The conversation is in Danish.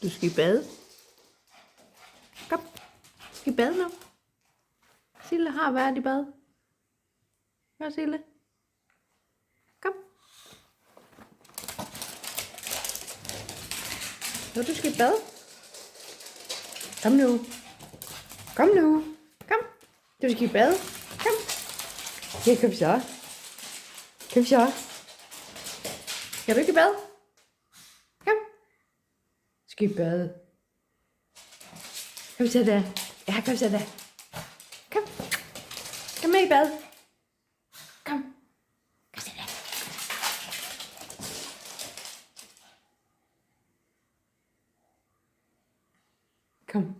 Du skal i bad. Kom. Skal i bad nu. Sille har været i bad. Hør Sille. Kom. Jo, du skal i bad. Kom nu. Kom nu. Kom. Du skal i bad. Kom. Ja, kom så. Kom så. Skal du ikke i bad? Kom. Du skal i bad. Kom så der. Ja, kom så der. Kom. Kom med i bad. Kom. Kom så der. Kom.